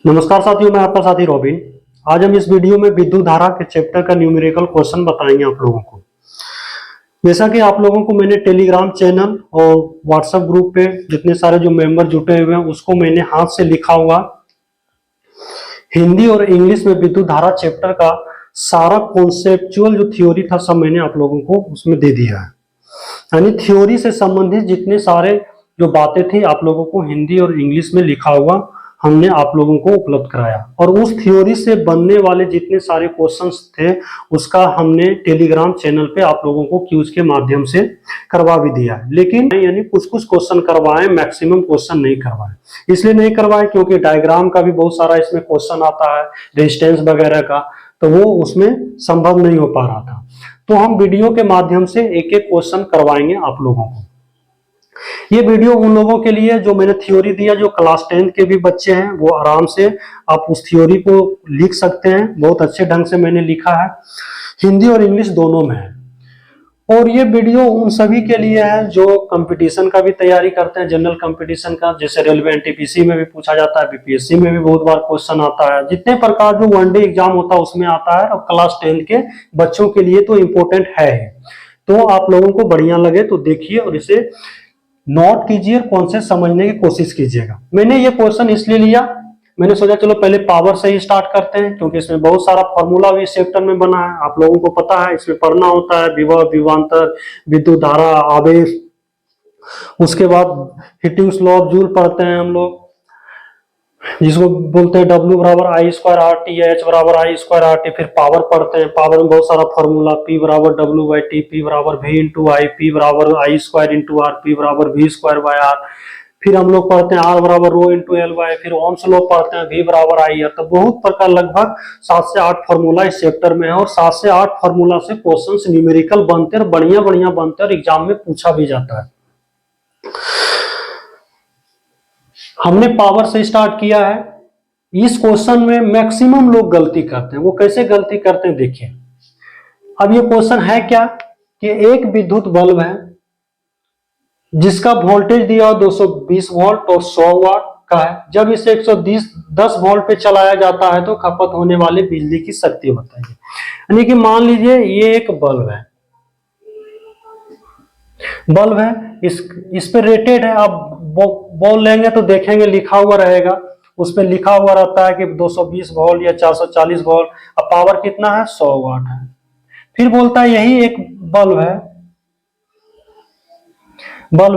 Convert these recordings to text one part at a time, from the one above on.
नमस्कार साथियों, मैं आपका साथी रॉबिन। आज हम इस वीडियो में विद्युत धारा के चैप्टर का न्यूमेरिकल क्वेश्चन बताएंगे आप लोगों को। जैसा कि आप लोगों को मैंने टेलीग्राम चैनल और व्हाट्सएप ग्रुप पे जितने सारे जो मेंबर जुटे हुए हैं उसको मैंने हाथ से लिखा हुआ हिंदी और इंग्लिश में विद्युत धारा चैप्टर का सारा कॉन्सेप्चुअल जो थ्योरी था सब मैंने आप लोगों को उसमें दे दिया है। यानी थ्योरी से संबंधित जितने सारे जो बातें थी आप लोगों को हिंदी और इंग्लिश में लिखा हुआ हमने आप लोगों को उपलब्ध कराया, और उस थ्योरी से बनने वाले जितने सारे क्वेश्चंस थे उसका हमने टेलीग्राम चैनल पे आप लोगों को क्यूज के माध्यम से करवा भी दिया है। लेकिन यानी कुछ कुछ क्वेश्चन करवाए, मैक्सिमम क्वेश्चन नहीं करवाए। इसलिए नहीं करवाए क्योंकि डायग्राम का भी बहुत सारा इसमें क्वेश्चन आता है, रेजिस्टेंस वगैरह का, तो वो उसमें संभव नहीं हो पा रहा था। तो हम वीडियो के माध्यम से एक एक क्वेश्चन करवाएंगे आप लोगों को। ये वीडियो उन लोगों के लिए जो मैंने थ्योरी दिया, जो क्लास 10 के भी बच्चे हैं वो आराम से आप उस थ्योरी को लिख सकते हैं। बहुत अच्छे ढंग से मैंने लिखा है, हिंदी और इंग्लिश दोनों में है। और ये वीडियो उन सभी के लिए है जो कंपटीशन का भी तैयारी करते हैं, जनरल कंपटीशन का, जैसे रेलवे एनटीपीसी में भी पूछा जाता है, बीपीएससी में भी बहुत बार क्वेश्चन आता है, जितने प्रकार जो वनडे एग्जाम होता है उसमें आता है, और क्लास 10 के बच्चों के लिए तो इम्पोर्टेंट है। तो आप लोगों को बढ़िया लगे तो देखिए और इसे नोट कीजिए, कॉन्सेप्ट समझने की कोशिश कीजिएगा। मैंने ये क्वेश्चन इसलिए लिया, मैंने सोचा चलो पहले पावर से ही स्टार्ट करते हैं, क्योंकि इसमें बहुत सारा फॉर्मूला भी इस चैप्टर में बना है, आप लोगों को पता है। इसमें पढ़ना होता है विभव, विभवांतर, विद्युत धारा, आवेश, उसके बाद हीटिंग लॉ ऑफ जूल पढ़ते हैं हम लोग, जिसको बोलते हैं W बराबर आई स्क्वायर आर टी, एच बराबर आई स्क्वायर आर टी। फिर पावर पढ़ते हैं, पावर में बहुत सारा फॉर्मूला, P बराबर W बाई टी, P बराबर V इंटू आई, P बराबर आई स्क्वायर इंटू आर, P बराबर V स्क्वायर बाई आर। फिर हम लोग पढ़ते हैं R बराबर रो इंटू एल बाई, फिर ओम्स लॉ पढ़ते हैं, V बराबर आई है। तो बहुत प्रकार, लगभग 7 से 8 फॉर्मूला इस चैप्टर में है, और 7 से 8 फॉर्मूला से क्वेश्चंस न्यूमेरिकल बनते हैं, और बढ़िया बढ़िया बनते हैं, और एग्जाम में पूछा भी जाता है। हमने पावर से स्टार्ट किया है। इस क्वेश्चन में मैक्सिमम लोग गलती करते हैं। वो कैसे गलती करते हैं देखिए। अब ये क्वेश्चन है क्या कि एक विद्युत बल्ब है जिसका वोल्टेज दिया 220 वोल्ट और 100 वाट का है। जब इसे 110 वोल्ट पे चलाया जाता है तो खपत होने वाली बिजली की शक्ति बताइए। यानी कि मान लीजिए ये एक बल्ब है, इस पे रेटेड है। आप बोल लेंगे तो देखेंगे लिखा हुआ रहेगा, उस पर लिखा हुआ रहता है कि 220 वोल्ट या 440 वोल्ट। अब पावर कितना है? 100 वाट है। फिर बोलता है यही एक बल्ब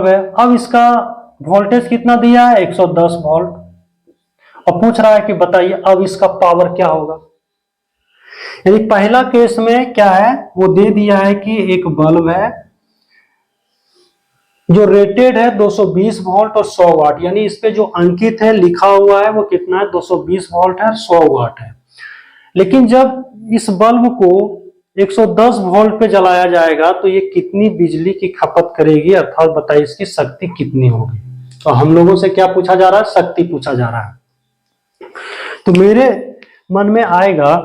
है। अब इसका वोल्टेज कितना दिया है? 110 वोल्ट। अब पूछ रहा है कि बताइए अब इसका पावर क्या होगा। यानी पहला केस में क्या है, वो दे दिया है कि एक बल्ब है जो रेटेड है 220 वोल्ट और 100 वाट। यानी इस पे जो अंकित है, लिखा हुआ है, वो कितना है? 220 वोल्ट है, 100 वाट है। लेकिन जब इस बल्ब को 110 वोल्ट पे जलाया जाएगा तो ये कितनी बिजली की खपत करेगी, अर्थात बताइए इसकी शक्ति कितनी होगी। तो हम लोगों से क्या पूछा जा रहा है? शक्ति पूछा जा रहा है। तो मेरे मन में आएगा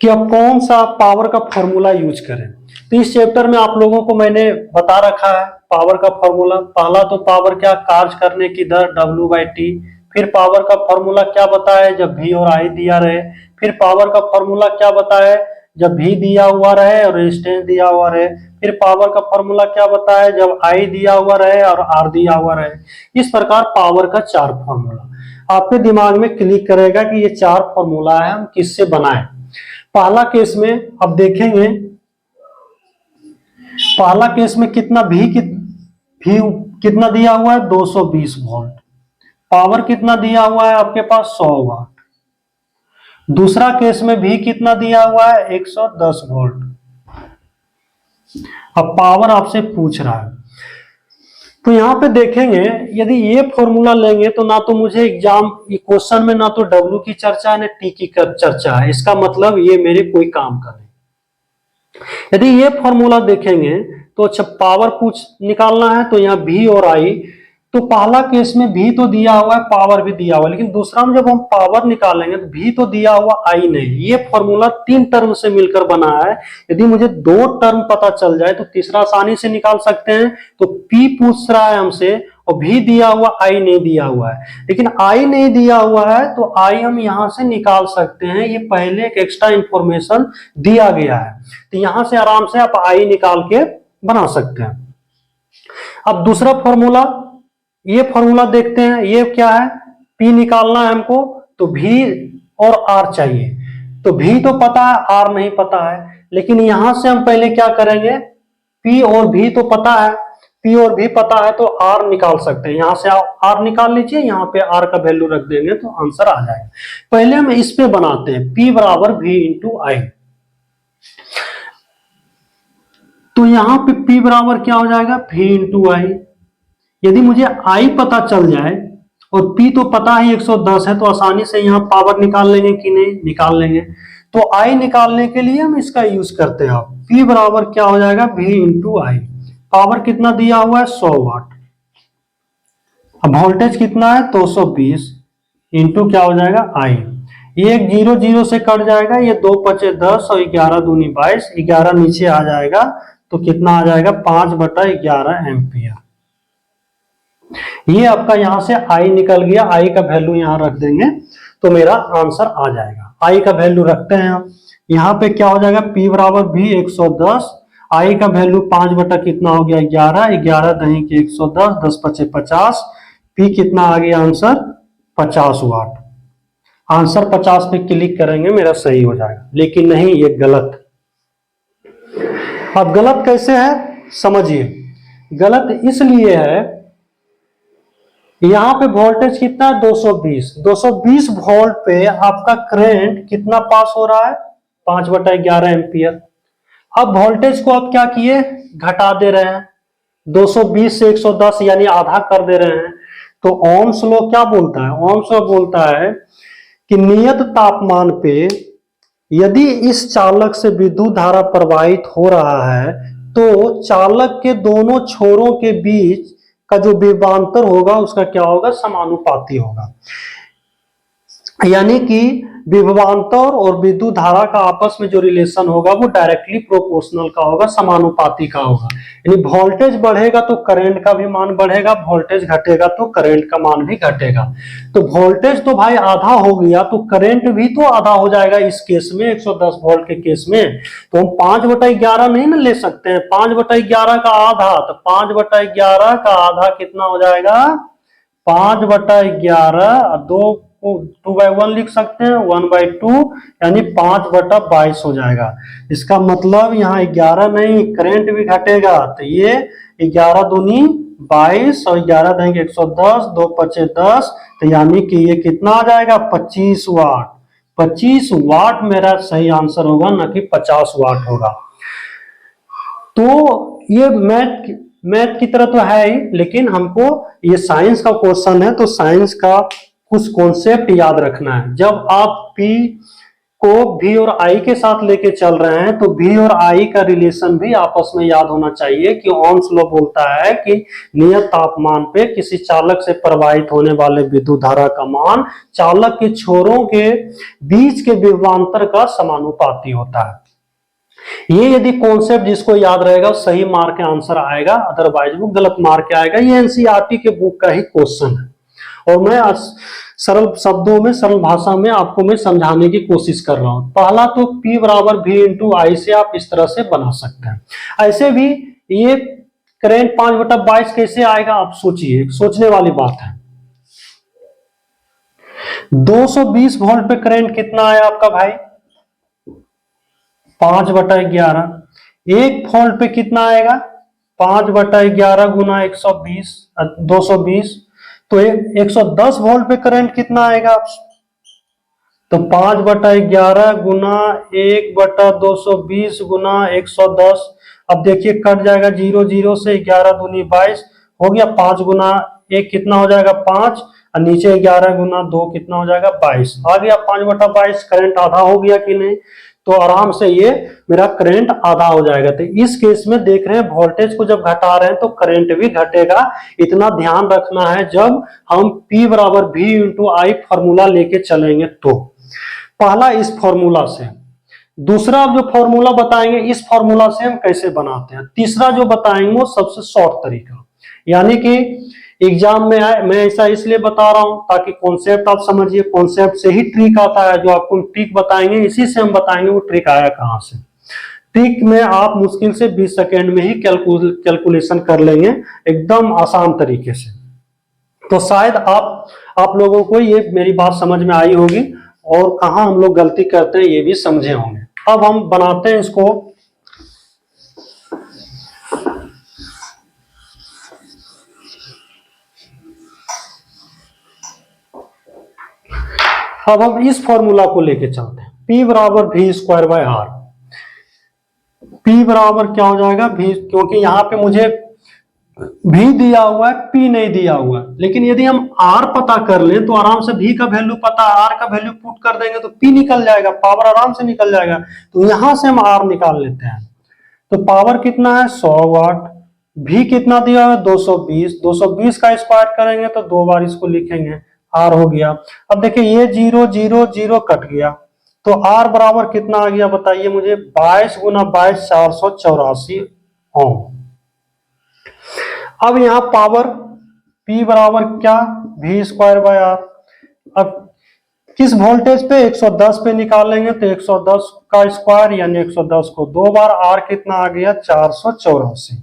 कि अब कौन सा पावर का फॉर्मूला यूज करें। तो इस चैप्टर में आप लोगों को मैंने बता रखा है पावर का फॉर्मूला। पहला तो पावर क्या? कार्य करने की दर W बाई टी। फिर पावर का फॉर्मूला क्या बताए? जब V और I दिया रहे। फिर पावर का फॉर्मूला क्या बताए? जब V दिया हुआ रहे और रेजिस्टेंस दिया हुआ रहे। फिर पावर का फॉर्मूला क्या बताए? जब I दिया हुआ रहे और R दिया हुआ रहे। इस प्रकार पावर का 4 फॉर्मूला आपके दिमाग में क्लिक करेगा कि ये 4 फॉर्मूला है, हम किससे बनाए। पहला केस में अब देखेंगे, पहला केस में कितना भी कितना दिया हुआ है? 220 वोल्ट। पावर कितना दिया हुआ है आपके पास? 100 वाट। दूसरा केस में भी कितना दिया हुआ है? 110 वोल्ट। अब पावर आपसे पूछ रहा है, तो यहां पे देखेंगे यदि ये फॉर्मूला लेंगे तो ना तो मुझे एग्जाम क्वेश्चन में ना तो W की चर्चा है ना T की चर्चा है। इसका मतलब ये मेरे कोई काम का नहीं। यदि ये फॉर्मूला देखेंगे तो अच्छा पावर पूछ निकालना है तो यहाँ V और I तो पहला केस में भी तो दिया हुआ है, पावर भी दिया हुआ है, लेकिन दूसरा में जब हम पावर निकालेंगे तो भी तो दिया हुआ आई नहीं। ये फॉर्मूला 3 टर्म से मिलकर बना है। यदि मुझे 2 टर्म पता चल जाए तो तीसरा आसानी से निकाल सकते हैं। तो पी पूछ रहा है हमसे और भी दिया हुआ, आई नहीं दिया हुआ है। लेकिन आई नहीं दिया हुआ है तो आई हम यहां से निकाल सकते हैं, ये पहले एक एक्स्ट्रा इंफॉर्मेशन दिया गया है। तो यहां से आराम से आप आई निकाल के बना सकते हैं। अब दूसरा फॉर्मूला, ये फॉर्मूला देखते हैं, ये क्या है, P निकालना है हमको, तो V और R चाहिए। तो V तो पता है, R नहीं पता है, लेकिन यहां से हम पहले क्या करेंगे, P और V तो पता है, P और V पता है तो R निकाल सकते हैं। यहां से R निकाल लीजिए, यहां पे R का वैल्यू रख देंगे तो आंसर आ जाएगा। पहले हम इस पे बनाते हैं, P बराबर V इंटू आई। तो यहां पे P बराबर क्या हो जाएगा, V इंटू आई। यदि मुझे I पता चल जाए और P तो पता ही 110 है, तो आसानी से यहां पावर निकाल लेंगे कि नहीं, निकाल लेंगे। तो I निकालने के लिए हम इसका यूज करते हैं। P बराबर क्या हो जाएगा, V इंटू आई। पावर कितना दिया हुआ है, 100 वाट। अब वोल्टेज कितना है, 220 इंटू क्या हो जाएगा, I। ये 0 0 से कट जाएगा, ये 2 5 10 और 11 दूनी 22, 11 नीचे आ जाएगा तो कितना आ जाएगा, 5/11 एम्पियर। ये आपका यहां से आई निकल गया, आई का वैल्यू यहां रख देंगे तो मेरा आंसर आ जाएगा। आई का वैल्यू रखते हैं हम, यहां पे क्या हो जाएगा, P बराबर भी 110, आई का वैल्यू 5 बटा कितना हो गया, 11, 11 दही के 110, 10 5 50, P कितना आ गया आंसर, 50 वाट। आंसर 50 पे क्लिक करेंगे, मेरा सही हो जाएगा। लेकिन नहीं, ये गलत। अब गलत कैसे है समझिए। गलत इसलिए है, यहां पे वोल्टेज कितना है, 220 वोल्ट पे आपका करंट कितना पास हो रहा है, 5/11 एम्पियर। अब वोल्टेज को आप क्या किए, घटा दे रहे हैं, 220 से 110 यानी आधा कर दे रहे हैं। तो ओम्स लॉ क्या बोलता है, ओम्स लॉ बोलता है कि नियत तापमान पे यदि इस चालक से विद्युत धारा प्रवाहित हो रहा है तो चालक के दोनों छोरों के बीच का जो विभवांतर होगा उसका क्या होगा, समानुपाती होगा। यानी कि विभवांतर और विद्युत धारा का आपस में जो रिलेशन होगा वो डायरेक्टली प्रोपोर्शनल का होगा, समानुपाती का होगा। यानी वोल्टेज बढ़ेगा तो करंट का भी मान बढ़ेगा, वोल्टेज घटेगा तो करंट का मान भी घटेगा। तो वोल्टेज तो भाई आधा हो गया तो करंट भी तो आधा हो जाएगा इस केस में, 110 वोल्ट के केस में। तो हम 5/11 नहीं ना ले सकते हैं, 5/11 का आधा, तो 5/11 का आधा कितना हो जाएगा, 5/11, 2/1 लिख सकते हैं, 1/2 यानी 5/22 हो जाएगा। इसका मतलब यहाँ 11 नहीं, करंट भी घटेगा। तो ये 11 दूनी 22 और 11 देंगे 110, 2 5 10, तो यानी कि ये कितना आ जाएगा, 25 वाट। 25 वाट मेरा सही आंसर होगा, न कि 50 वाट होगा। तो ये मैथ की तरह तो है ही, लेकिन हमको ये साइंस का क्वेश्चन है तो साइंस का कुछ कॉन्सेप्ट याद रखना है। जब आप P को V और I के साथ लेके चल रहे हैं तो V और I का रिलेशन भी आपस में याद होना चाहिए कि ओम्स लॉ बोलता है कि नियत तापमान पे किसी चालक से प्रवाहित होने वाले विद्युत धारा का मान चालक के छोरों के बीच के विभवांतर का समानुपाती होता है। ये यदि कॉन्सेप्ट जिसको याद रहेगा सही मार्क के आंसर आएगा, अदरवाइज वो गलत मार्क के आएगा। ये एनसीईआरटी के बुक का ही क्वेश्चन है और मैं सरल शब्दों में, सरल भाषा में आपको मैं समझाने की कोशिश कर रहा हूं। पहला तो P बराबर V इंटू आई से आप इस तरह से बना सकते हैं। ऐसे भी ये करंट 5/22 कैसे आएगा, आप सोचिए, सोचने वाली बात है। 220 वोल्ट पे करंट कितना आया आपका भाई, 5/11। 1 वोल्ट पे कितना आएगा, 5/11 गुना 120, 220, तो 110 वोल्ट पे करंट कितना आएगा, तो 5/11 गुना 1/220 गुना 110। अब देखिए कट जाएगा 0 0 से, 11 दूनी 22 हो गया, 5 गुना 1 कितना हो जाएगा, 5, और नीचे 11 गुना 2 कितना हो जाएगा, 22 आ गया। 5/22 करंट आधा हो गया कि नहीं। तो आराम से ये मेरा करंट आधा हो जाएगा। तो इस केस में देख रहे हैं वोल्टेज को जब घटा रहे हैं तो करंट भी घटेगा। इतना ध्यान रखना है जब हम P बराबर V इंटू आई फॉर्मूला लेके चलेंगे। तो पहला इस फॉर्मूला से, दूसरा जो फॉर्मूला बताएंगे इस फॉर्मूला से हम कैसे बनाते हैं, तीसरा जो बताएंगे वो सबसे शॉर्ट तरीका, यानी कि एग्जाम में आए। मैं ऐसा इसलिए बता रहा हूं ताकि कॉन्सेप्ट आप समझिए, कॉन्सेप्ट से ही ट्रिक आता है। जो आपको ट्रिक बताएंगे इसी से हम बताएंगे वो ट्रिक आया कहां से। ट्रिक में आप मुश्किल से 20 सेकेंड में ही कैलकुलेशन कर लेंगे एकदम आसान तरीके से। तो शायद आप लोगों को ये मेरी बात समझ में आई होगी और कहां हम लोग गलती करते हैं ये भी समझे होंगे। अब हम बनाते हैं इसको। अब हम इस फॉर्मूला को लेके चलते हैं, P बराबर V square by R। P बराबर क्या हो जाएगा V, क्योंकि यहाँ पे मुझे V दिया हुआ है, P नहीं दिया हुआ है। लेकिन यदि हम R पता कर लें तो आराम से V का वैल्यू पता, R का वैल्यू पुट कर देंगे तो P निकल जाएगा, पावर आराम से निकल जाएगा। तो यहां से हम R निकाल लेते हैं। तो पावर कितना है 100 वाट, V कितना दिया है 220, 220 का स्क्वायर करेंगे तो 2 बार इसको लिखेंगे, R हो गया। अब देखिए ये 0 0 0 कट गया तो R बराबर कितना आ गया बताइए मुझे, 22 गुना 22 484 ओम। अब यहां पावर P बराबर क्या, V स्क्वायर बाय R। अब किस वोल्टेज पे 110 पे निकालेंगे तो 110 का स्क्वायर यानी 110 को 2 बार, R कितना आ गया 484।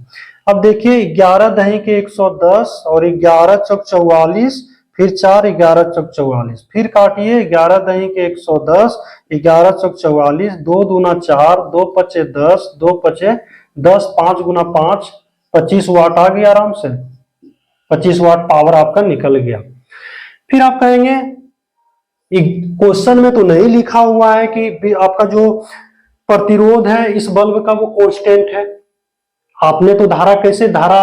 अब देखिए 11 दही के 110 और 11 चौक 44, फिर 4 11 चौक 44, फिर काटिए 11 दही के 110, 11 चौक 44, 2 दूना 4, 2 पचे 10, 2 पचे 10, 5 गुना 5 25 वाट आ गया आराम से, 25 वाट पावर आपका निकल गया। फिर आप कहेंगे क्वेश्चन में तो नहीं लिखा हुआ है कि आपका जो प्रतिरोध है इस बल्ब का वो कांस्टेंट है। आपने तो धारा कैसे, धारा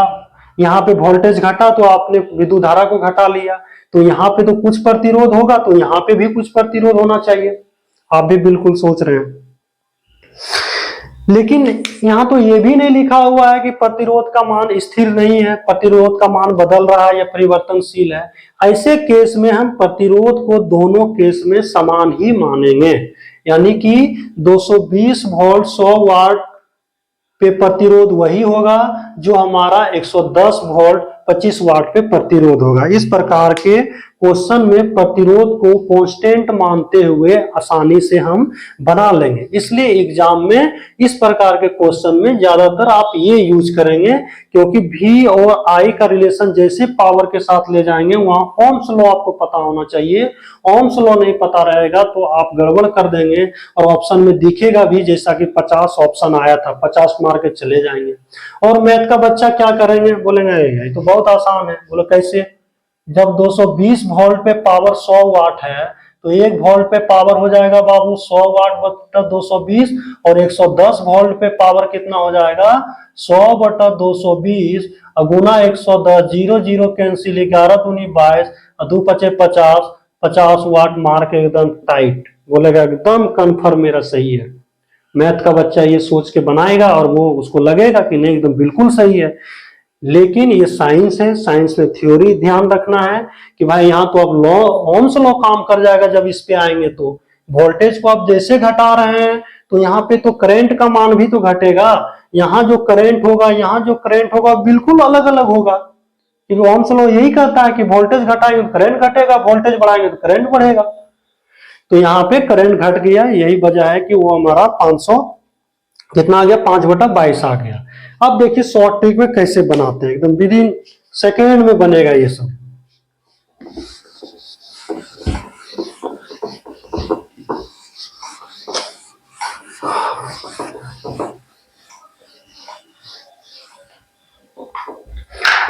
यहाँ पे वोल्टेज घटा तो आपने विद्युत धारा को घटा लिया, तो यहाँ पे तो कुछ प्रतिरोध होगा तो यहाँ पे भी कुछ प्रतिरोध होना चाहिए। आप भी बिल्कुल सोच रहे हैं, लेकिन यहां तो ये भी नहीं लिखा हुआ है कि प्रतिरोध का मान स्थिर नहीं है, प्रतिरोध का मान बदल रहा है या परिवर्तनशील है। ऐसे केस में हम प्रतिरोध को दोनों केस में समान ही मानेंगे, यानी कि 220 वोल्ट 100 वाट पे प्रतिरोध वही होगा जो हमारा 110 वोल्ट 25 वाट पे प्रतिरोध होगा। इस प्रकार के क्वेश्चन में प्रतिरोध को कांस्टेंट मानते हुए आसानी से हम बना लेंगे। इसलिए एग्जाम में इस प्रकार के क्वेश्चन में ज्यादातर आप ये यूज करेंगे, क्योंकि V और I का रिलेशन जैसे पावर के साथ ले जाएंगे वहां ओम्स लॉ आपको पता होना चाहिए। ओम्स लॉ नहीं पता रहेगा तो आप गड़बड़ कर देंगे और ऑप्शन में दिखेगा भी जैसा कि 50 ऑप्शन आया था, 50 मार के चले जाएंगे। और मैथ का बच्चा क्या करेंगे, बोलेंगे ये तो बहुत आसान है। बोलो कैसे, जब 220 वोल्ट पे पावर 100 वाट है तो 1 वोल्ट पे पावर हो जाएगा बाबू 100 वाट बटा 220, और 110 वोल्ट पे पावर कितना हो जाएगा 100 बटा 220 गुना 110, 0 0 कैंसिल, 11 दूनी 22, 2 पचे 50, 50 वाट मार के एकदम टाइट। बोलेगा एकदम कंफर्म मेरा सही है। मैथ का बच्चा ये सोच के बनाएगा और वो उसको लगेगा कि नहीं एकदम बिल्कुल सही है। लेकिन ये साइंस है, साइंस में थ्योरी ध्यान रखना है कि भाई यहाँ तो अब लॉ, ओम्स लॉ काम कर जाएगा। जब इस पे आएंगे तो वोल्टेज को आप जैसे घटा रहे हैं तो यहाँ पे तो करंट का मान भी तो घटेगा। यहाँ जो करंट होगा, यहाँ जो करंट होगा बिल्कुल अलग अलग होगा, क्योंकि ओम्स लॉ यही कहता है कि वोल्टेज घटाएंगे तो करंट घटेगा, वोल्टेज बढ़ाएंगे तो करंट बढ़ेगा। तो यहाँ पे करंट घट गया, यही वजह है कि वो हमारा 500 कितना आ गया 5/22 आ गया। अब देखिए शॉर्ट ट्रिक में कैसे बनाते हैं, एकदम विद इन सेकेंड में बनेगा ये सब।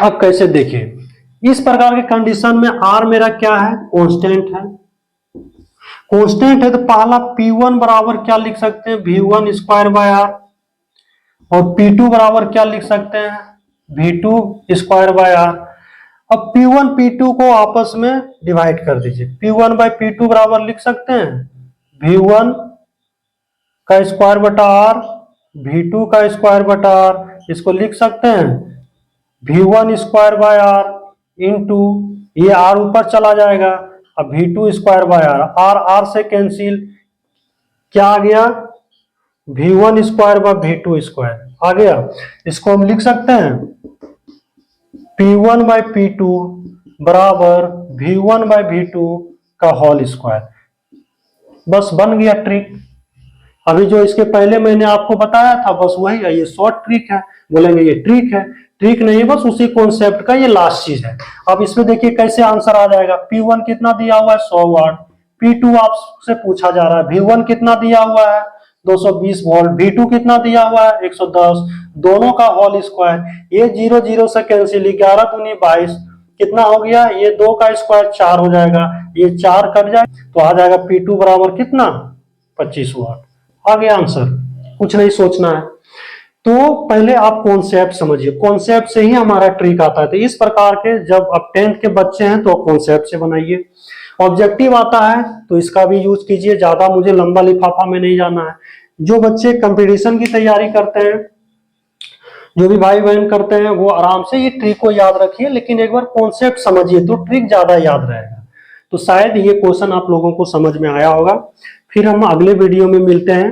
अब कैसे देखिए, इस प्रकार के कंडीशन में R मेरा क्या है, कांस्टेंट है। कांस्टेंट है तो पहला P1 बराबर क्या लिख सकते हैं, V1 स्क्वायर बाय R, और P2 बराबर क्या लिख सकते हैं, V2 स्क्वायर बाय R। अब P1 P2 को आपस में डिवाइड कर दीजिए, P1 बाय P2 बराबर लिख सकते हैं V1 का स्क्वायर बटा आर, V2 का स्क्वायर बटा आर, इसको लिख सकते हैं V1 square by R into, ये आर ऊपर चला जाएगा, अब V2 square by R, R R से कैंसिल, क्या आ गया V1 square bye V2 square आ गया। इसको हम लिख सकते हैं P1 बाय P2 बराबर V1 बाय V2 का होल स्क्वायर। बस बन गया ट्रिक। अभी जो इसके पहले मैंने आपको बताया था बस वही है, ये शॉर्ट ट्रिक है, बोलेंगे ये ट्रिक है, ट्रिक नहीं बस उसी कॉन्सेप्ट का ये लास्ट चीज है। अब इसमें देखिए कैसे आंसर आ जाएगा। P1 कितना दिया हुआ है 100 वाट, P2 आपसे पूछा जा रहा है, V1 कितना दिया हुआ है 220 वोल्ट, V2 कितना दिया हुआ है 110, दोनों का होल स्क्वायर, ये 0 0 से कैंसिल, 11 दूनी 22, कितना हो गया, ये 2 का स्क्वायर 4 हो जाएगा, ये 4 कट जाए तो आ जाएगा P2 बराबर कितना 25 वाट। आ गया आंसर, कुछ नहीं सोचना है। तो पहले आप कॉन्सेप्ट समझिए, कॉन्सेप्ट से ही हमारा ट्रिक आता है। तो इस प्रकार के जब आप 10th के बच्चे हैं तो कॉन्सेप्ट से बनाइए। ऑब्जेक्टिव आता है तो इसका भी यूज कीजिए, ज्यादा मुझे लंबा लिफाफा में नहीं जाना है। जो बच्चे कंपटीशन की तैयारी करते हैं, जो भी भाई बहन करते हैं, वो आराम से ये ट्रिक को याद रखिए, लेकिन एक बार कॉन्सेप्ट समझिए तो ट्रिक ज्यादा याद रहेगा। तो शायद ये क्वेश्चन आप लोगों को समझ में आया होगा। फिर हम अगले वीडियो में मिलते हैं।